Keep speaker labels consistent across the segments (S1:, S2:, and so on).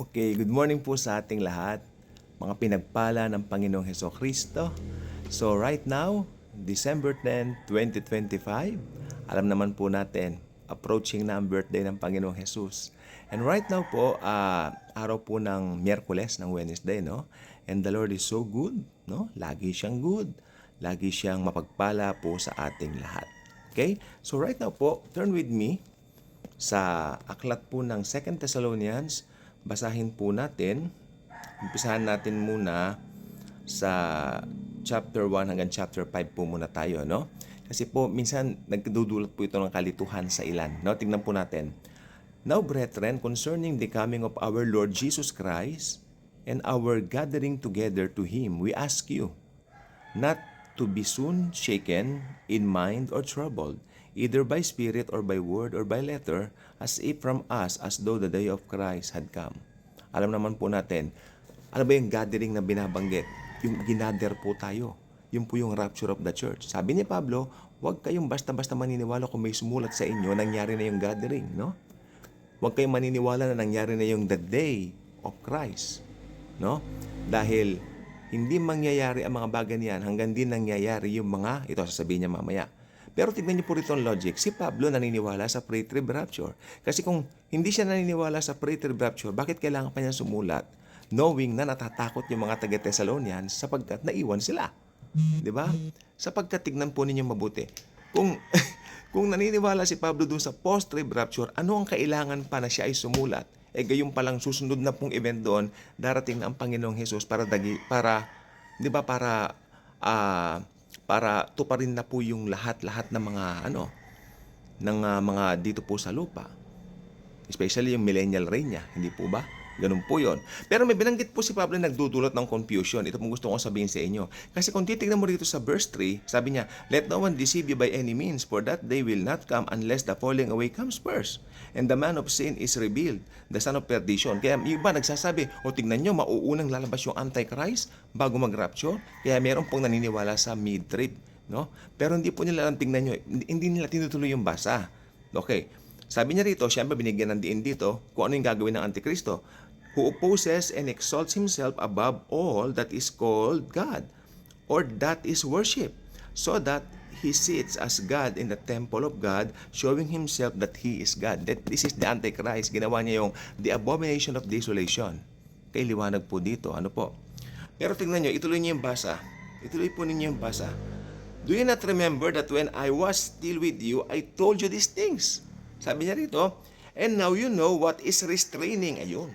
S1: Okay, good morning po sa ating lahat, mga pinagpala ng Panginoong Hesukristo. So right now, December 10, 2025, alam naman po natin, approaching na ang birthday ng Panginoong Jesus. And right now po, araw po ng Miyerkules, ng Wednesday, no? And the Lord is so good, no? Lagi siyang good, lagi siyang mapagpala po sa ating lahat. Okay? So right now po, turn with me sa aklat po ng 2 Thessalonians. Basahin po natin. Umpisahan natin muna sa chapter 1 hanggang chapter 5 po muna tayo, no? Kasi po, minsan nagdudulot po ito ng kalituhan sa ilan, no? Tingnan po natin. Now, brethren, concerning the coming of our Lord Jesus Christ and our gathering together to Him, we ask you not to be soon shaken in mind or troubled, either by spirit or by word or by letter, as if from us, as though the day of Christ had come. Alam naman po natin, ano ba yung gathering na binabanggit? Yung ginather po tayo. Yun po yung rapture of the church. Sabi ni Pablo, huwag kayong basta-basta maniniwala kung may sumulat sa inyo, nangyari na yung gathering, no? Huwag kayong maniniwala na nangyari na yung the day of Christ, no? Dahil hindi mangyayari ang mga bagay niyan hanggang din nangyayari yung mga, ito sasabihin niya mamaya. Pero tignan niyo po rito ang logic. Si Pablo naniniwala sa pre-trib rapture. Kasi kung hindi siya naniniwala sa pre-trib rapture, bakit kailangan pa niya sumulat? Knowing na natatakot yung mga taga-Thessalonians sapagkat naiwan sila. Di ba? Sapagkat tignan po ninyo mabuti. Kung kung naniniwala si Pablo dun sa post-trib rapture, ano ang kailangan pa na siya ay sumulat? Gayon palang susunod na pong event doon, darating na ang Panginoong Hesus para 'di ba, para tuparin na po yung lahat-lahat ng mga mga dito po sa lupa. Especially yung millennial reign niya, hindi po ba? Ganun po yon. Pero may binanggit po si Pablo na nagdudulot ng confusion. Ito pong gusto kong sabihin sa inyo. Kasi kung titignan mo rito sa verse 3, sabi niya, let no one deceive you by any means, for that day will not come unless the falling away comes first. And the man of sin is revealed, the son of perdition. Kaya yung iba nagsasabi, tignan nyo, mauunang lalabas yung Antichrist bago mag-rapture. Kaya meron pong naniniwala sa mid-trib. No? Pero hindi po nila lang tingnan nyo, hindi nila tinutuloy yung basa. Okay. Sabi niya rito, siyempre binigyan ng diin dito kung ano yung gagawin ng Antikristo, who opposes and exalts himself above all that is called God or that is worship, so that he sits as God in the temple of God, showing himself that he is God. That this is the Antichrist. Ginawa niya yung the abomination of desolation. Kay liwanag po dito. Ano po? Pero tingnan niyo, ituloy niyo yung basa. Ituloy po ninyo yung basa. Do you not remember that when I was still with you, I told you these things? Sabi niya rito, and now you know what is restraining. Ayun.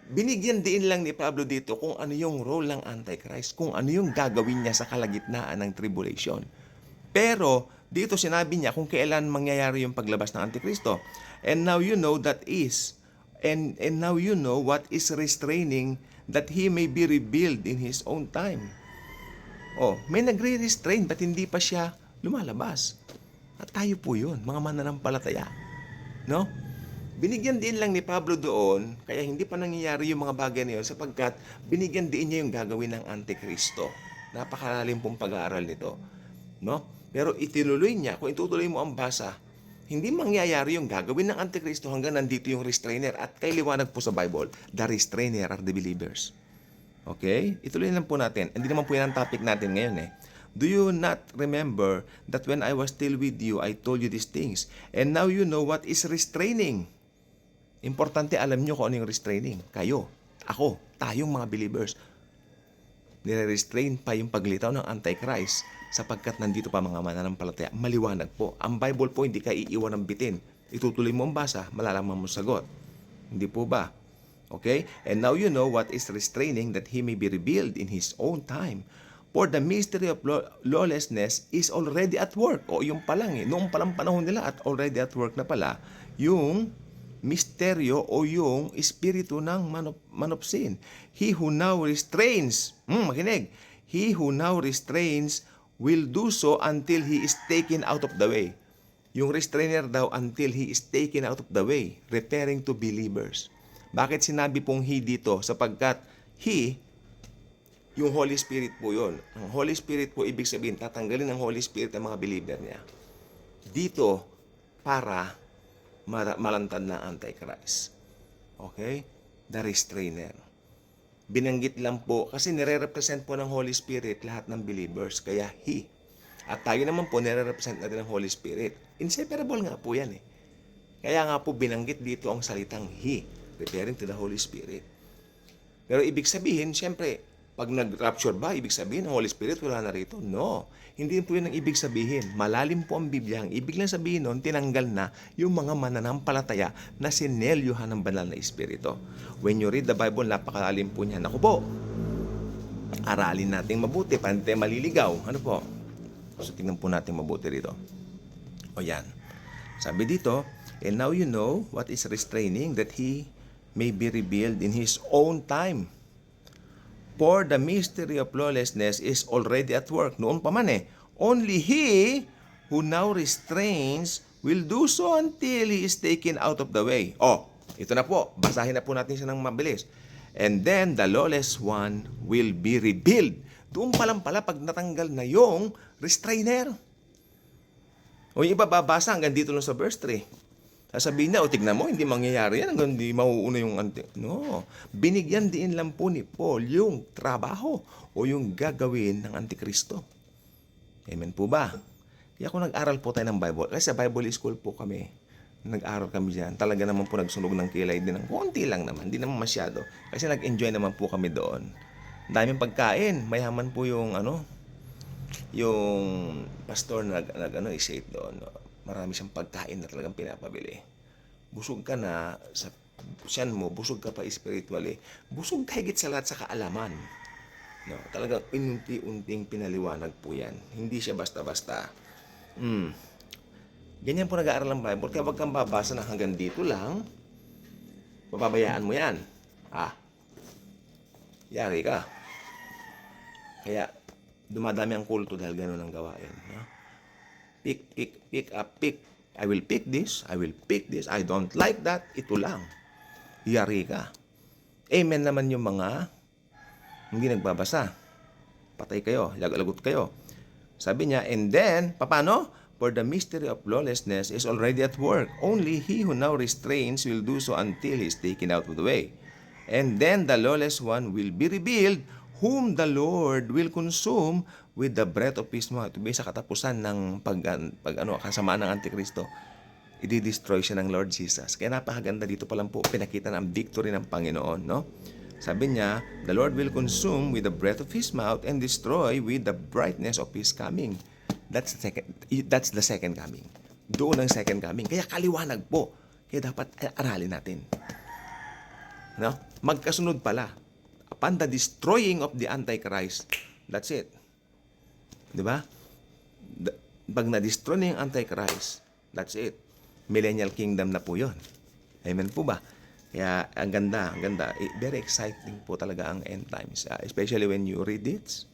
S1: Binigyan din lang ni Pablo dito kung ano yung role ng Antichrist, kung ano yung gagawin niya sa kalagitnaan ng tribulation. Pero dito sinabi niya kung kailan mangyayari yung paglabas ng Antikristo. And now you know that is, and now you know what is restraining, that he may be revealed in his own time. May nagre-restrain, ba't hindi pa siya lumalabas? At tayo po yun, mga mananampalataya. No? Binigyan din lang ni Pablo doon, kaya hindi pa nangyayari yung mga bagay na yun sapagkat binigyan din niya yung gagawin ng Antikristo. Napakalalim pong pag-aaral nito. No? Pero itinuloy niya, kung itutuloy mo ang basa, hindi mangyayari yung gagawin ng Antikristo hanggang nandito yung restrainer. At kay liwanag po sa Bible, the restrainer are the believers. Okay? Ituloy lang po natin. Hindi naman po yan ang topic natin ngayon eh. Do you not remember that when I was still with you, I told you these things? And now you know what is restraining. Importante alam nyo kung ano yung restraining. Kayo, ako, tayong mga believers. Nire-restrain pa yung paglitaw ng Antichrist sapagkat nandito pa mga mananampalataya. Maliwanag po. Ang Bible po hindi ka iiwan ng bitin. Itutuloy mo ang basa, malalaman mo sagot. Hindi po ba? Okay? And now you know what is restraining, that he may be revealed in his own time. For the mystery of lawlessness is already at work. Yung pa lang noong palang panahon nila at already at work na pala, yung misteryo o yung espiritu ng man of sin. He who now restrains, makinig, he who now restrains will do so until he is taken out of the way. Yung restrainer daw until he is taken out of the way, referring to believers. Bakit sinabi pong he dito? Sapagkat he, yung Holy Spirit po yun. Ang Holy Spirit po, ibig sabihin, tatanggalin ng Holy Spirit ang mga believer niya. Dito, para malantad na Antichrist. Okay? The restrainer. Binanggit lang po kasi nire-represent po ng Holy Spirit lahat ng believers. Kaya He. At tayo naman po nire-represent natin ng Holy Spirit. Inseparable nga po yan eh. Kaya nga po binanggit dito ang salitang He, referring to the Holy Spirit. Pero ibig sabihin, siyempre, pag nag-rapture ba, ibig sabihin, ang Holy Spirit wala na rito? No. Hindi po yun ang ibig sabihin. Malalim po ang Biblia. Ang ibig lang sabihin nun, tinanggal na yung mga mananampalataya na sinelyuhan ng banal na Espiritu. When you read the Bible, napakalalim po niyan. Ako po, aralin natin mabuti, paano tayo maliligaw? Ano po? So, tingnan po natin mabuti rito. O yan. Sabi dito, and now you know what is restraining, that He may be revealed in His own time. For the mystery of lawlessness is already at work. Noon pa man eh. Only He who now restrains will do so until He is taken out of the way. Oh, ito na po. Basahin na po natin siya ng mabilis. And then the lawless one will be revealed. Doon pa lang pala pag natanggal na yung restrainer. O yung iba babasa hanggang dito lang sa verse 3. Sasabihin na, o tignan mo, hindi mangyayari yan hanggang hindi mauuna yung No. Binigyan din lang po ni Paul yung trabaho o yung gagawin ng Antikristo. Amen po ba? Kaya kung nag-aral po tayo ng Bible, kasi sa Bible school po kami, nag-aral kami dyan, talaga naman po nagsunog ng kilay din ng konti lang naman, hindi naman masyado. Kasi nag-enjoy naman po kami doon. Daming pagkain, mayaman po yung yung pastor i-shape doon. Marami siyang pagkain na talagang pinapabili. Busog ka na sa siyan mo, busog ka pa spiritually, busog ka higit sa lahat sa kaalaman. No, talagang unti-unting pinaliwanag po yan. Hindi siya basta-basta. Ganyan po nag-aaral ng Bible. Kaya wag kang babasa na hanggang dito lang. Pababayaan mo yan. Yari ka. Kaya dumadami ang kulto dahil gano'n ang gawain. No? Pick up. I will pick this. I don't like that. Ito lang. Yari ka. Amen naman yung mga hindi nagbabasa. Patay kayo. Lagot kayo. Sabi niya, and then, paano? For the mystery of lawlessness is already at work. Only he who now restrains will do so until he is taken out of the way. And then the lawless one will be revealed, whom the Lord will consume with the breath of his mouth. Ito ba sa katapusan ng kasamaan ng Antikristo? I-destroy siya ng Lord Jesus. Kaya napakaganda dito pa lang po pinakita ng victory ng Panginoon, no? Sabi niya, the Lord will consume with the breath of his mouth and destroy with the brightness of his coming. That's the second coming. Doon ang second coming. Kaya kaliwanag po. Kaya dapat aralin natin. No? Magkasunod pala. Upon the destroying of the Antichrist, that's it. Di ba? Pag na-destroy na yung Antichrist, that's it. Millennial Kingdom na po yun. Amen po ba? Kaya ang ganda. Very exciting po talaga ang end times. Especially when you read this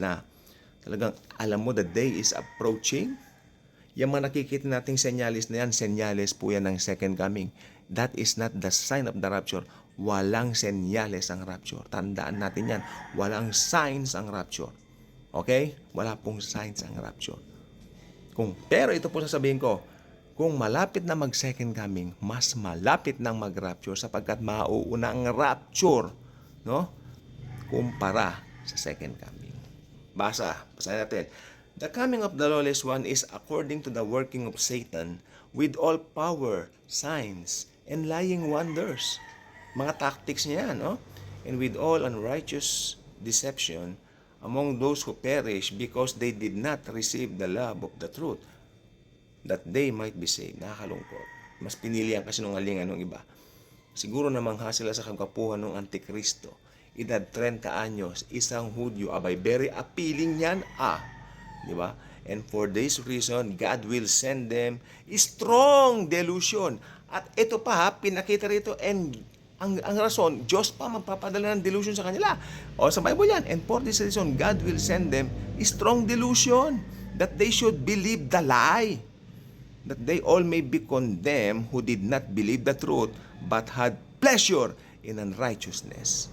S1: na talagang alam mo the day is approaching. Yung mga nakikita nating senyales na yan, senyales po yan ng second coming. That is not the sign of the rapture. Walang senyales ang rapture. Tandaan natin yan. Walang signs ang rapture. Okay? Wala pong signs ang rapture. Pero ito po sasabihin ko, kung malapit na mag-second coming, mas malapit nang mag-rapture sapagkat mauuna ang rapture, no? Kumpara sa second coming. Basahin natin. The coming of the lawless one is according to the working of Satan with all power, signs, and lying wonders. Mga tactics niya, no? And with all unrighteous deception among those who perish because they did not receive the love of the truth, that they might be saved. Nakakalungkot. Mas pinili ang kasinungalingan ng iba. Siguro namangha sila sa kagwapuhan ng Antikristo. Edad 30 anyos, isang Hudyo, abay, very appealing yan, di ba? And for this reason, God will send them strong delusion. At ito pa, pinakita rito, and ang rason, Diyos pa magpapadala ng delusion sa kanila. O sa Bible yan, and for this reason, God will send them strong delusion that they should believe the lie, that they all may be condemned who did not believe the truth, but had pleasure in unrighteousness.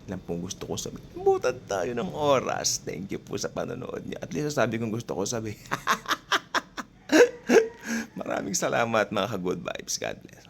S1: Yan pong gusto ko sabihin. Butan tayo ng oras. Thank you po sa panonood niyo. At least sabi kong gusto ko sabihin. Maraming salamat mga ka-good vibes. God bless.